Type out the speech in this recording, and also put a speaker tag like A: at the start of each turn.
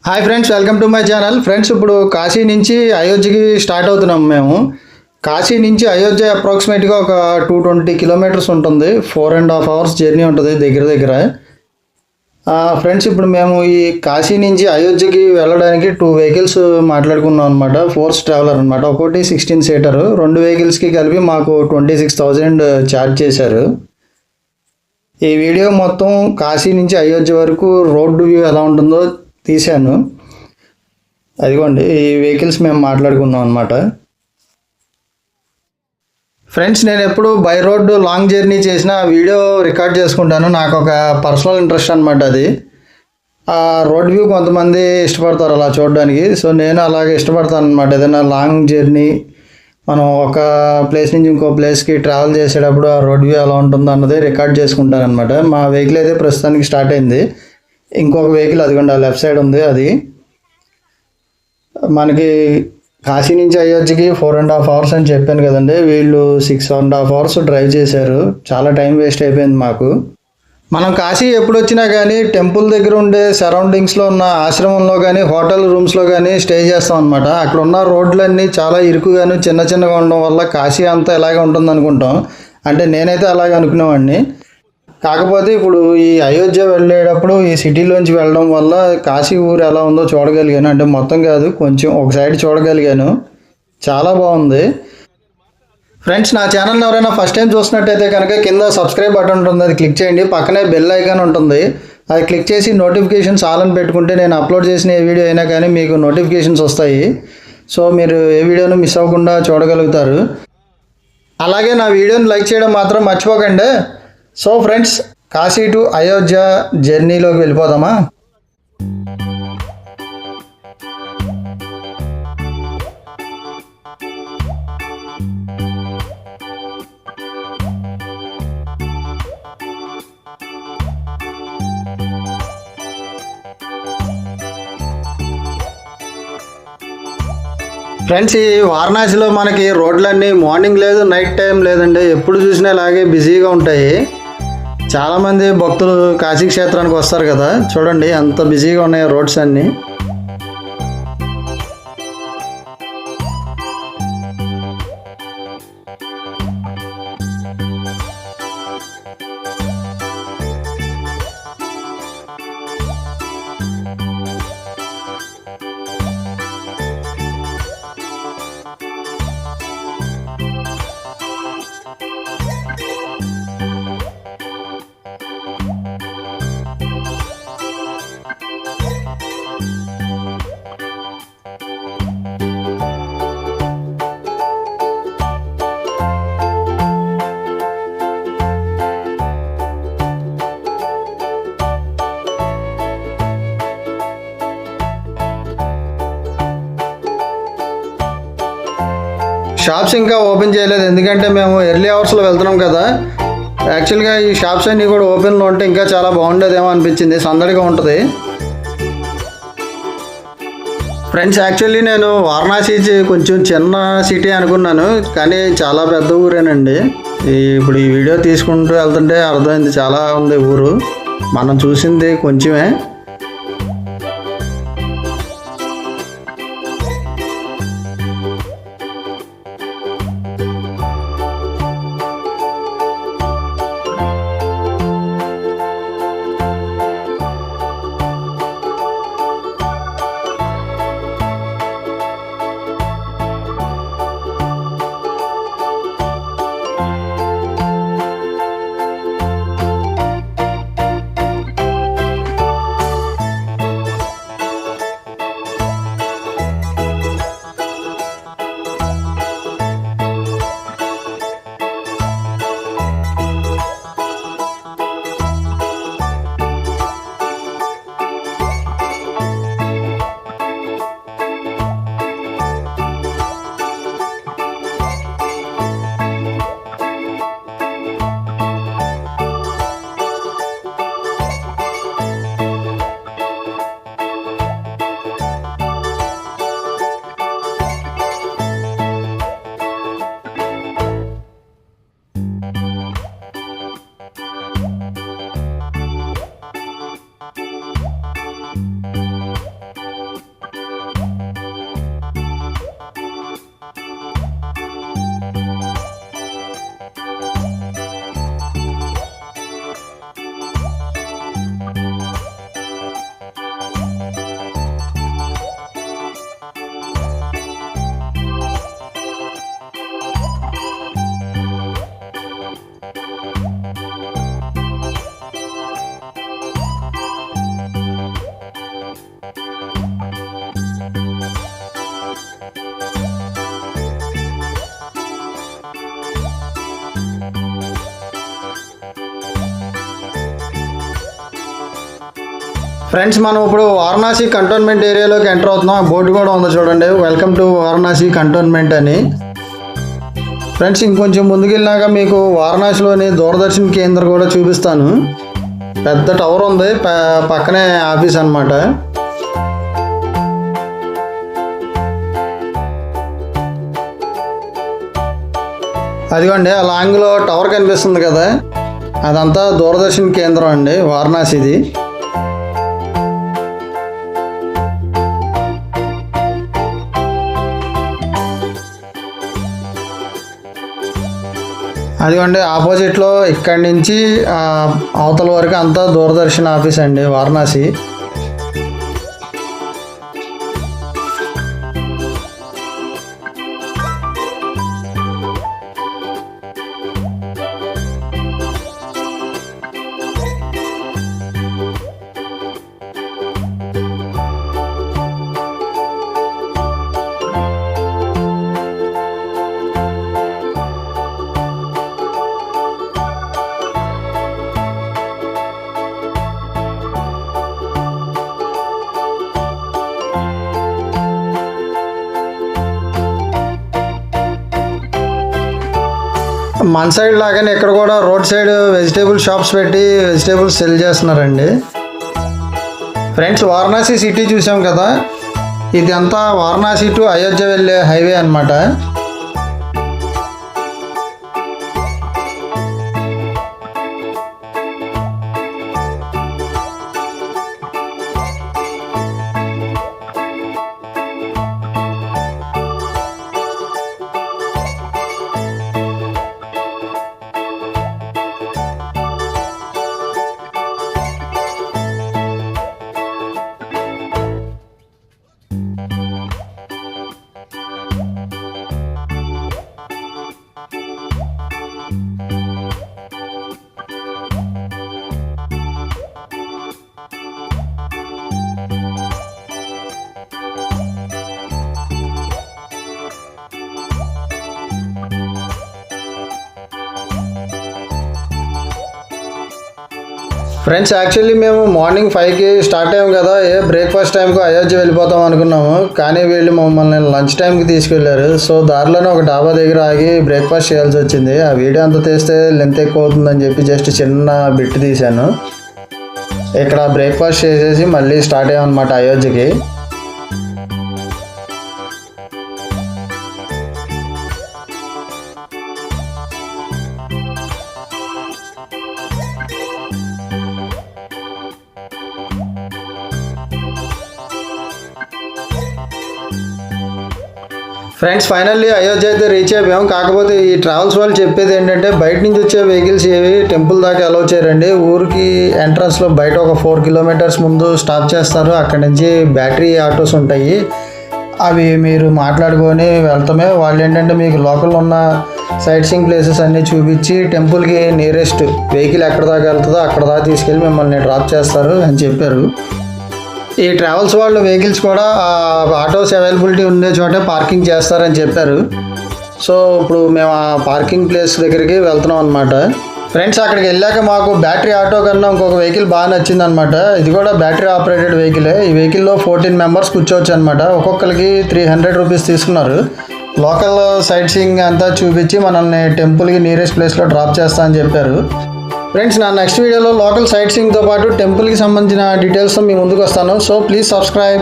A: Hi friends, welcome to my channel. Friends, ఇప్పుడు కాశీ నుంచి అయోధ్యకి start అవుతున్నాం మేము. కాశీ నుంచి అయోధ్య అప్రాక్సిమేట్గా ఒక 220 కిలోమీటర్స్ ఉంటుంది. 4.5 అవర్స్ జర్నీ ఉంటుంది దగ్గర దగ్గర. ఫ్రెండ్స్, ఇప్పుడు మేము ఈ కాశీ నుంచి అయోధ్యకి వెళ్ళడానికి 2 వెహికల్స్ మాట్లాడుకున్నాం అనమాట. ఫోర్స్ ట్రావెలర్ అనమాట. ఒకటి 16 సీటర్, 2 వెహికల్స్కి కలిపి మాకు 26,000 ఛార్జ్ చేశారు. ఈ వీడియో మొత్తం కాశీ నుంచి అయోధ్య వరకు రోడ్డు వ్యూ ఎలా ఉంటుందో తీశాను. అదిగోండి, ఈ వెహికల్స్ మేము మాట్లాడుకున్నాం అనమాట. ఫ్రెండ్స్, నేను ఎప్పుడు బై రోడ్ లాంగ్ జర్నీ చేసిన వీడియో రికార్డ్ చేసుకుంటాను. నాకు ఒక పర్సనల్ ఇంట్రెస్ట్ అనమాట అది. ఆ రోడ్ వ్యూ కొంతమంది ఇష్టపడతారు అలా చూడడానికి. సో నేను అలాగే ఇష్టపడతాను అనమాట. ఏదైనా లాంగ్ జర్నీ మనం ఒక ప్లేస్ నుంచి ఇంకో ప్లేస్కి ట్రావెల్ చేసేటప్పుడు ఆ రోడ్ వ్యూ ఎలా ఉంటుందో అన్నది రికార్డ్ చేసుకుంటాను అనమాట. మా వెహికల్ అయితే ప్రస్తుతానికి స్టార్ట్ అయింది. ఇంకొక వెహికల్ అదిగోండి లెఫ్ట్ సైడ్ ఉంది. అది మనకి కాశీ నుంచి అయోధ్యకి 4.5 అవర్స్ అని చెప్పాను కదండి. వీళ్ళు 6.5 అవర్స్ డ్రైవ్ చేశారు. చాలా టైం వేస్ట్ అయిపోయింది మాకు. మనం కాశీ ఎప్పుడు వచ్చినా కానీ టెంపుల్ దగ్గర ఉండే సరౌండింగ్స్లో ఉన్న ఆశ్రమంలో కానీ హోటల్ రూమ్స్లో కానీ స్టే చేస్తాం అనమాట. అక్కడ ఉన్న రోడ్లన్నీ చాలా ఇరుకుగాను చిన్న చిన్నగా ఉండడం వల్ల కాశీ అంతా ఇలాగే ఉంటుంది అనుకుంటాం. అంటే నేనైతే అలాగే అనుకునేవాడిని. కాకపోతే ఇప్పుడు ఈ అయోధ్య వెళ్ళేటప్పుడు ఈ సిటీలోంచి వెళ్ళడం వల్ల కాశీ ఊరు ఎలా ఉందో చూడగలిగాను. అంటే మొత్తం కాదు, కొంచెం ఒక సైడ్ చూడగలిగాను. చాలా బాగుంది. ఫ్రెండ్స్, నా ఛానల్ని ఎవరైనా ఫస్ట్ టైం చూసినట్టయితే కనుక కింద సబ్స్క్రైబ్ బటన్ ఉంటుంది, అది క్లిక్ చేయండి. పక్కనే బెల్ ఐకాన్ ఉంటుంది, అది క్లిక్ చేసి నోటిఫికేషన్స్ ఆల్ అని పెట్టుకుంటే నేను అప్లోడ్ చేసిన ఏ వీడియో అయినా కానీ మీకు నోటిఫికేషన్స్ వస్తాయి. సో మీరు ఏ వీడియోను మిస్ అవ్వకుండా చూడగలుగుతారు. అలాగే నా వీడియోని లైక్ చేయడం మాత్రం మర్చిపోకండి. So friends, Kashi to Ayodhya జర్నీలోకి వెళ్ళిపోదామా? ఫ్రెండ్స్, ఈ వారణాసిలో మనకి రోడ్లన్నీ మార్నింగ్ లేదు, నైట్ టైం లేదండి, ఎప్పుడు చూసినా ఇలాగే బిజీగా ఉంటాయి. చాలామంది భక్తులు కాశీ క్షేత్రానికి వస్తారు కదా, చూడండి ఎంత బిజీగా ఉన్నాయి రోడ్స్ అన్నీ. షాప్స్ ఇంకా ఓపెన్ చేయలేదు, ఎందుకంటే మేము ఎర్లీ అవర్స్లో వెళ్తున్నాం కదా. యాక్చువల్గా ఈ షాప్స్ అన్నీ కూడా ఓపెన్లో ఉంటే ఇంకా చాలా బాగుండేదేమో అనిపించింది, సందడిగా ఉంటుంది. ఫ్రెండ్స్, యాక్చువల్లీ నేను వారణాసి కొంచెం చిన్న సిటీ అనుకున్నాను, కానీ చాలా పెద్ద ఊరేనండి. ఇప్పుడు ఈ వీడియో తీసుకుంటూ వెళ్తుంటే అర్థమైంది, చాలా ఉంది ఊరు. మనం చూసింది కొంచెమే. ఫ్రెండ్స్ మనం ఇప్పుడు వారణాసి కంటోన్మెంట్ ఏరియాలోకి ఎంటర్ అవుతున్నాం. ఆ బోర్డు కూడా ఉంది చూడండి, వెల్కమ్ టు వారణాసి కంటోన్మెంట్ అని. ఫ్రెండ్స్ ఇంకొంచెం ముందుకెళ్ళినాక మీకు వారణాసిలోని దూరదర్శన్ కేంద్రం కూడా చూపిస్తాను. పెద్ద టవర్ ఉంది, పక్కనే ఆఫీస్ అన్నమాట. అదిగోండి ఆ లాంగ్లో టవర్ కనిపిస్తుంది కదా, అదంతా దూరదర్శన్ కేంద్రం అండి వారణాసిది. అదిగోండి ఆపోజిట్లో ఇక్కడి నుంచి అవతల వరకు అంతా దూరదర్శన్ ఆఫీస్ అండి వారణాసి. మన సైడ్ లాగానే ఇక్కడ కూడా రోడ్ సైడ్ వెజిటేబుల్ షాప్స్ పెట్టి వెజిటేబుల్స్ సెల్ చేస్తున్నారండి. ఫ్రెండ్స్ వారణాసి సిటీ చూసాం కదా, ఇది అంతా వారణాసి టు అయోధ్య వెళ్ళే హైవే అన్నమాట. ఫ్రెండ్స్ యాక్చువల్లీ మేము మార్నింగ్ 5కి స్టార్ట్ అయ్యాం కదా, బ్రేక్ఫాస్ట్ టైంకు అయోధ్య వెళ్ళిపోతాం అనుకున్నాము. కానీ వీళ్ళు మమ్మల్ని లంచ్ టైంకి తీసుకెళ్లారు. సో దారిలోనే ఒక డాబా దగ్గర ఆగి బ్రేక్ఫాస్ట్ చేయాల్సి వచ్చింది. ఆ వీడియో అంతా తీస్తే లెంత్ ఎక్కువ అవుతుందని చెప్పి జస్ట్ చిన్న బిట్ తీశాను. ఇక్కడ బ్రేక్ఫాస్ట్ చేసేసి మళ్ళీ స్టార్ట్ అయ్యాం అనమాట అయోధ్యకి. ఫ్రెండ్స్ ఫైనల్లీ అయోధ్య అయితే రీచ్ అయిపోయాం. కాకపోతే ఈ ట్రావెల్స్ వాళ్ళు చెప్పేది ఏంటంటే బయట నుంచి వచ్చే వెహికల్స్ ఏవి టెంపుల్ దాకా అలౌ చేయరండి. ఊరికి ఎంట్రన్స్లో బయట ఒక 4 కిలోమీటర్స్ ముందు స్టాప్ చేస్తారు. అక్కడి నుంచి బ్యాటరీ ఆటోస్ ఉంటాయి, అవి మీరు మాట్లాడుకొని వెళ్తామే. వాళ్ళు ఏంటంటే మీకు లోకల్లో ఉన్న సైట్ సీయింగ్ ప్లేసెస్ అన్నీ చూపించి టెంపుల్కి నియరెస్ట్ వెహికల్ ఎక్కడ దాకా వెళ్తుందో అక్కడ దాకా తీసుకెళ్ళి మిమ్మల్ని డ్రాప్ చేస్తారు అని చెప్పారు. ఈ ట్రావెల్స్ వాళ్ళు వెహికల్స్ కూడా ఆటోస్ అవైలబిలిటీ ఉండే చోటే పార్కింగ్ చేస్తారని చెప్పారు. సో ఇప్పుడు మేము ఆ పార్కింగ్ ప్లేస్ దగ్గరికి వెళ్తున్నాం అనమాట. ఫ్రెండ్స్ అక్కడికి వెళ్ళాక మాకు బ్యాటరీ ఆటో కన్నా ఇంకొక వెహికల్ బాగా నచ్చింది అనమాట. ఇది కూడా బ్యాటరీ ఆపరేటెడ్ వెహికలే. ఈ వెహికల్లో 14 మెంబర్స్ కూర్చోవచ్చు అనమాట. ఒక్కొక్కరికి 300 రూపీస్ తీసుకున్నారు. లోకల్ సైట్ సీయింగ్ అంతా చూపించి మనల్ని టెంపుల్కి నియరెస్ట్ ప్లేస్లో డ్రాప్ చేస్తా అని చెప్పారు. ఫ్రెండ్స్ నా నెక్స్ట్ వీడియోలో లోకల్ సైట్ సీయింగ్తో పాటు టెంపుల్కి సంబంధించిన డీటెయిల్స్తో మీ ముందుకు వస్తాను. So please subscribe.